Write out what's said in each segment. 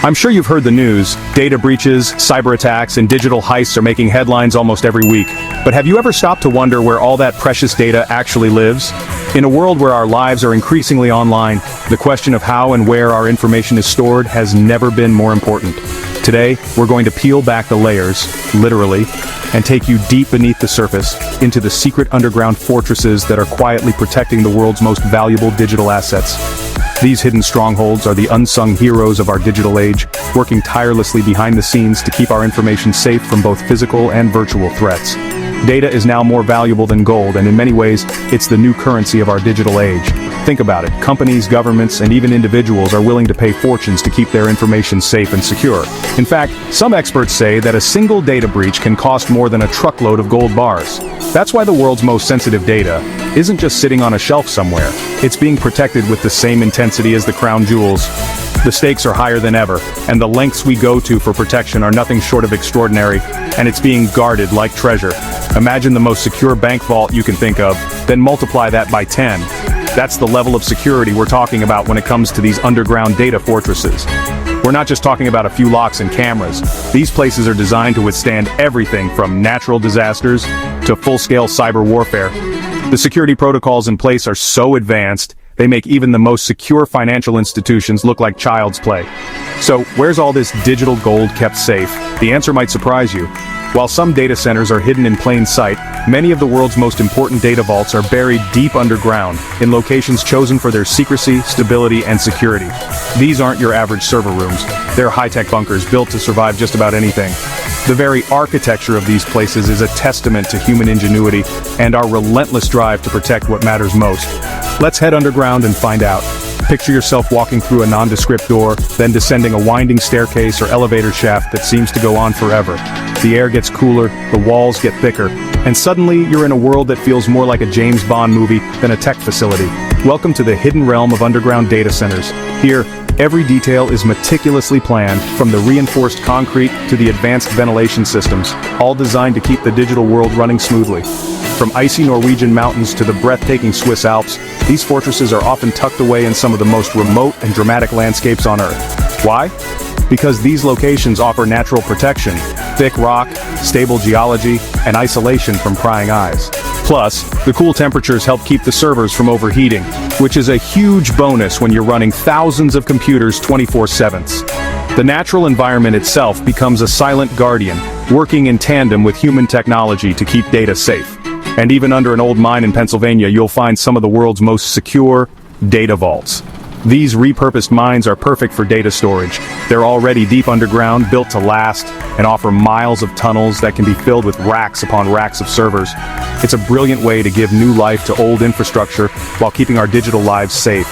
I'm sure you've heard the news. Data breaches, cyber attacks, and digital heists are making headlines almost every week. But have you ever stopped to wonder where all that precious data actually lives? In a world where our lives are increasingly online, the question of how and where our information is stored has never been more important. Today, we're going to peel back the layers, literally, and take you deep beneath the surface into the secret underground fortresses that are quietly protecting the world's most valuable digital assets. These hidden strongholds are the unsung heroes of our digital age, working tirelessly behind the scenes to keep our information safe from both physical and virtual threats. Data is now more valuable than gold, and in many ways, it's the new currency of our digital age. Think about it. Companies, governments, and even individuals are willing to pay fortunes to keep their information safe and secure. In fact, some experts say that a single data breach can cost more than a truckload of gold bars. That's why the world's most sensitive data isn't just sitting on a shelf somewhere. It's being protected with the same intensity as the crown jewels. The stakes are higher than ever, and the lengths we go to for protection are nothing short of extraordinary, and it's being guarded like treasure. Imagine the most secure bank vault you can think of, then multiply that by 10. That's the level of security we're talking about when it comes to these underground data fortresses. We're not just talking about a few locks and cameras. These places are designed to withstand everything from natural disasters to full-scale cyber warfare. The security protocols in place are so advanced, they make even the most secure financial institutions look like child's play. So, where's all this digital gold kept safe? The answer might surprise you. While some data centers are hidden in plain sight, many of the world's most important data vaults are buried deep underground, in locations chosen for their secrecy, stability, and security. These aren't your average server rooms. They're high-tech bunkers built to survive just about anything. The very architecture of these places is a testament to human ingenuity and our relentless drive to protect what matters most. Let's head underground and find out. Picture yourself walking through a nondescript door, then descending a winding staircase or elevator shaft that seems to go on forever. The air gets cooler, the walls get thicker, and suddenly you're in a world that feels more like a James Bond movie than a tech facility. Welcome to the hidden realm of underground data centers. Here, every detail is meticulously planned, from the reinforced concrete to the advanced ventilation systems, all designed to keep the digital world running smoothly. From icy Norwegian mountains to the breathtaking Swiss Alps, these fortresses are often tucked away in some of the most remote and dramatic landscapes on Earth. Why? Because these locations offer natural protection, thick rock, stable geology, and isolation from prying eyes. Plus, the cool temperatures help keep the servers from overheating, which is a huge bonus when you're running thousands of computers 24/7. The natural environment itself becomes a silent guardian, working in tandem with human technology to keep data safe. And even under an old mine in Pennsylvania, you'll find some of the world's most secure data vaults. These repurposed mines are perfect for data storage. They're already deep underground, built to last, and offer miles of tunnels that can be filled with racks upon racks of servers. It's a brilliant way to give new life to old infrastructure while keeping our digital lives safe.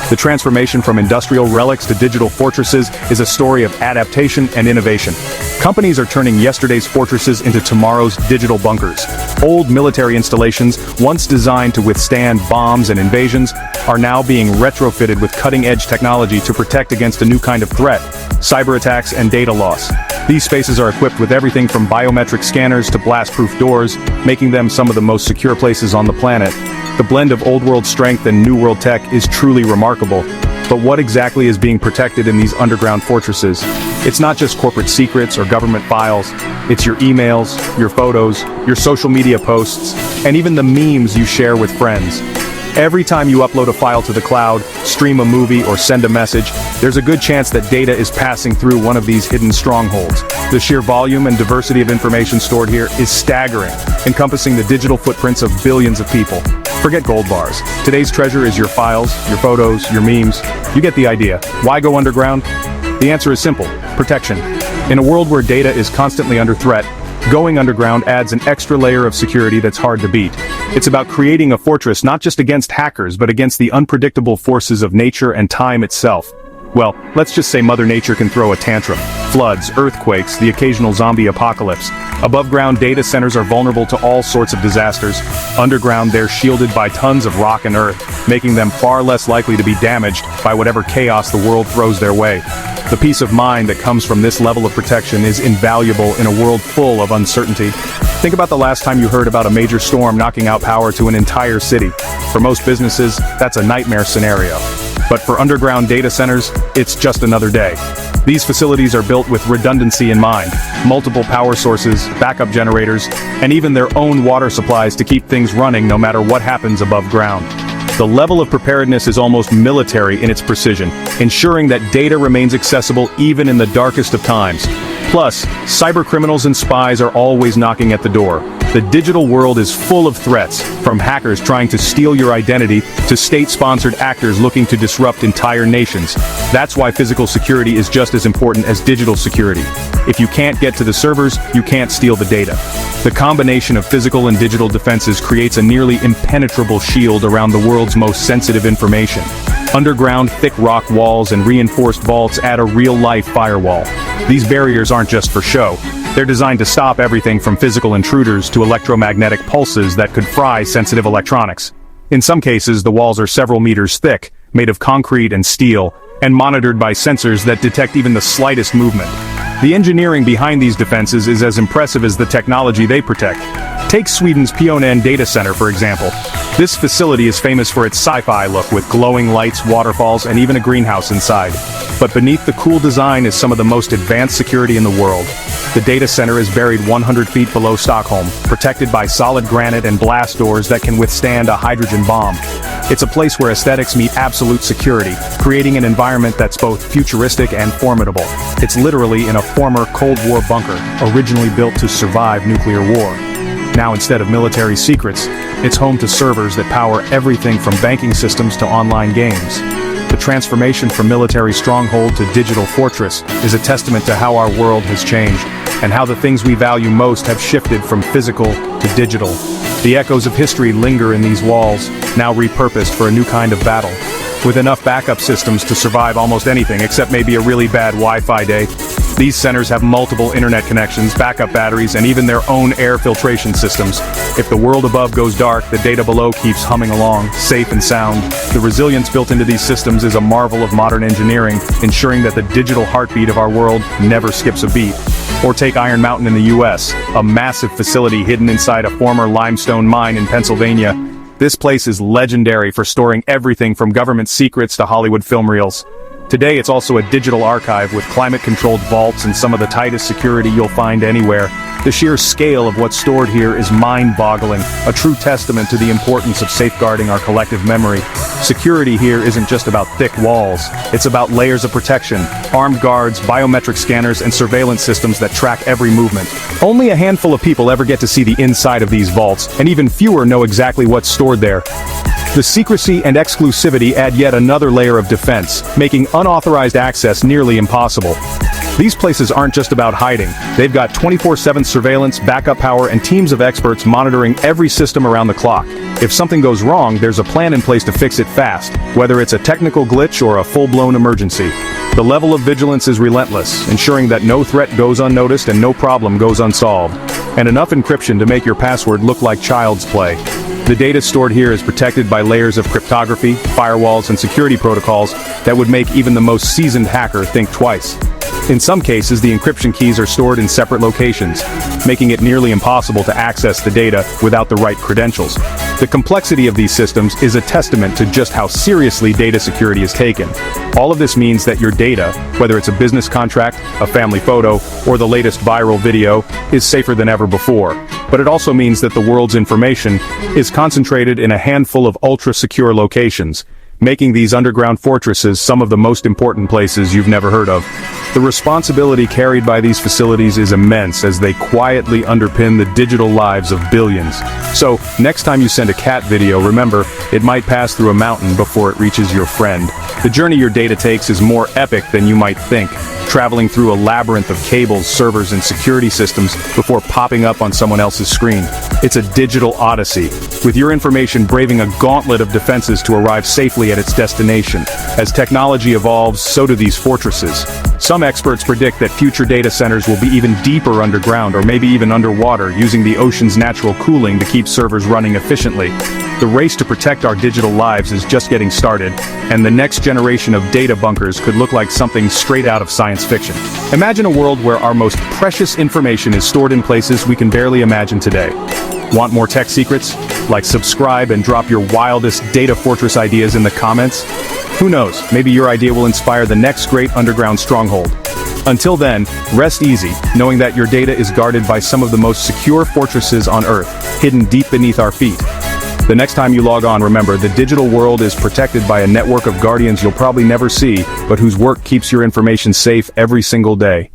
The transformation from industrial relics to digital fortresses is a story of adaptation and innovation. Companies are turning yesterday's fortresses into tomorrow's digital bunkers. Old military installations, once designed to withstand bombs and invasions, are now being retrofitted with cutting-edge technology to protect against a new kind of threat: cyber attacks and data loss. These spaces are equipped with everything from biometric scanners to blast-proof doors, making them some of the most secure places on the planet. The blend of old-world strength and new-world tech is truly remarkable. But what exactly is being protected in these underground fortresses? It's not just corporate secrets or government files. It's your emails, your photos, your social media posts, and even the memes you share with friends. Every time you upload a file to the cloud, stream a movie, or send a message, there's a good chance that data is passing through one of these hidden strongholds. The sheer volume and diversity of information stored here is staggering, encompassing the digital footprints of billions of people. Forget gold bars. Today's treasure is your files, your photos, your memes. You get the idea. Why go underground? The answer is simple: protection. In a world where data is constantly under threat, going underground adds an extra layer of security that's hard to beat. It's about creating a fortress not just against hackers but against the unpredictable forces of nature and time itself. Well, let's just say Mother Nature can throw a tantrum. Floods, earthquakes, the occasional zombie apocalypse. Above-ground data centers are vulnerable to all sorts of disasters. Underground, they're shielded by tons of rock and earth, making them far less likely to be damaged by whatever chaos the world throws their way. The peace of mind that comes from this level of protection is invaluable in a world full of uncertainty. Think about the last time you heard about a major storm knocking out power to an entire city. For most businesses, that's a nightmare scenario. But for underground data centers, it's just another day. These facilities are built with redundancy in mind, multiple power sources, backup generators, and even their own water supplies to keep things running no matter what happens above ground. The level of preparedness is almost military in its precision, ensuring that data remains accessible even in the darkest of times. Plus, cybercriminals and spies are always knocking at the door. The digital world is full of threats, from hackers trying to steal your identity to state-sponsored actors looking to disrupt entire nations. That's why physical security is just as important as digital security. If you can't get to the servers, you can't steal the data. The combination of physical and digital defenses creates a nearly impenetrable shield around the world's most sensitive information. Underground, thick rock walls and reinforced vaults add a real-life firewall. These barriers aren't just for show. They're designed to stop everything from physical intruders to electromagnetic pulses that could fry sensitive electronics. In some cases, the walls are several meters thick, made of concrete and steel, and monitored by sensors that detect even the slightest movement. The engineering behind these defenses is as impressive as the technology they protect. Take Sweden's Pionen data center, for example. This facility is famous for its sci-fi look with glowing lights, waterfalls, and even a greenhouse inside. But beneath the cool design is some of the most advanced security in the world. The data center is buried 100 feet below Stockholm, protected by solid granite and blast doors that can withstand a hydrogen bomb. It's a place where aesthetics meet absolute security, creating an environment that's both futuristic and formidable. It's literally in a former Cold War bunker, originally built to survive nuclear war. Now, instead of military secrets, it's home to servers that power everything from banking systems to online games. The transformation from military stronghold to digital fortress is a testament to how our world has changed, and how the things we value most have shifted from physical to digital. The echoes of history linger in these walls, now repurposed for a new kind of battle. With enough backup systems to survive almost anything except maybe a really bad Wi-Fi day, these centers have multiple internet connections, backup batteries, and even their own air filtration systems. If the world above goes dark, the data below keeps humming along, safe and sound. The resilience built into these systems is a marvel of modern engineering, ensuring that the digital heartbeat of our world never skips a beat. Or take Iron Mountain in the US, a massive facility hidden inside a former limestone mine in Pennsylvania. This place is legendary for storing everything from government secrets to Hollywood film reels. Today it's also a digital archive with climate-controlled vaults and some of the tightest security you'll find anywhere. The sheer scale of what's stored here is mind-boggling, a true testament to the importance of safeguarding our collective memory. Security here isn't just about thick walls, it's about layers of protection, armed guards, biometric scanners, and surveillance systems that track every movement. Only a handful of people ever get to see the inside of these vaults, and even fewer know exactly what's stored there. The secrecy and exclusivity add yet another layer of defense, making unauthorized access nearly impossible. These places aren't just about hiding. They've got 24/7 surveillance, backup power, and teams of experts monitoring every system around the clock. If something goes wrong, there's a plan in place to fix it fast, whether it's a technical glitch or a full-blown emergency. The level of vigilance is relentless, ensuring that no threat goes unnoticed and no problem goes unsolved. And enough encryption to make your password look like child's play. The data stored here is protected by layers of cryptography, firewalls, and security protocols that would make even the most seasoned hacker think twice. In some cases, the encryption keys are stored in separate locations, making it nearly impossible to access the data without the right credentials. The complexity of these systems is a testament to just how seriously data security is taken. All of this means that your data, whether it's a business contract, a family photo, or the latest viral video, is safer than ever before. But it also means that the world's information is concentrated in a handful of ultra-secure locations, making these underground fortresses some of the most important places you've never heard of. The responsibility carried by these facilities is immense as they quietly underpin the digital lives of billions. So, next time you send a cat video, remember, it might pass through a mountain before it reaches your friend. The journey your data takes is more epic than you might think, traveling through a labyrinth of cables, servers, and security systems before popping up on someone else's screen. It's a digital odyssey, with your information braving a gauntlet of defenses to arrive safely at its destination. As technology evolves, so do these fortresses. Some experts predict that future data centers will be even deeper underground or maybe even underwater, using the ocean's natural cooling to keep servers running efficiently. The race to protect our digital lives is just getting started, and the next generation of data bunkers could look like something straight out of science fiction. Imagine a world where our most precious information is stored in places we can barely imagine today. Want more tech secrets? Like, subscribe and drop your wildest data fortress ideas in the comments. Who knows, maybe your idea will inspire the next great underground stronghold. Until then, rest easy, knowing that your data is guarded by some of the most secure fortresses on Earth, hidden deep beneath our feet. The next time you log on, remember, the digital world is protected by a network of guardians you'll probably never see, but whose work keeps your information safe every single day.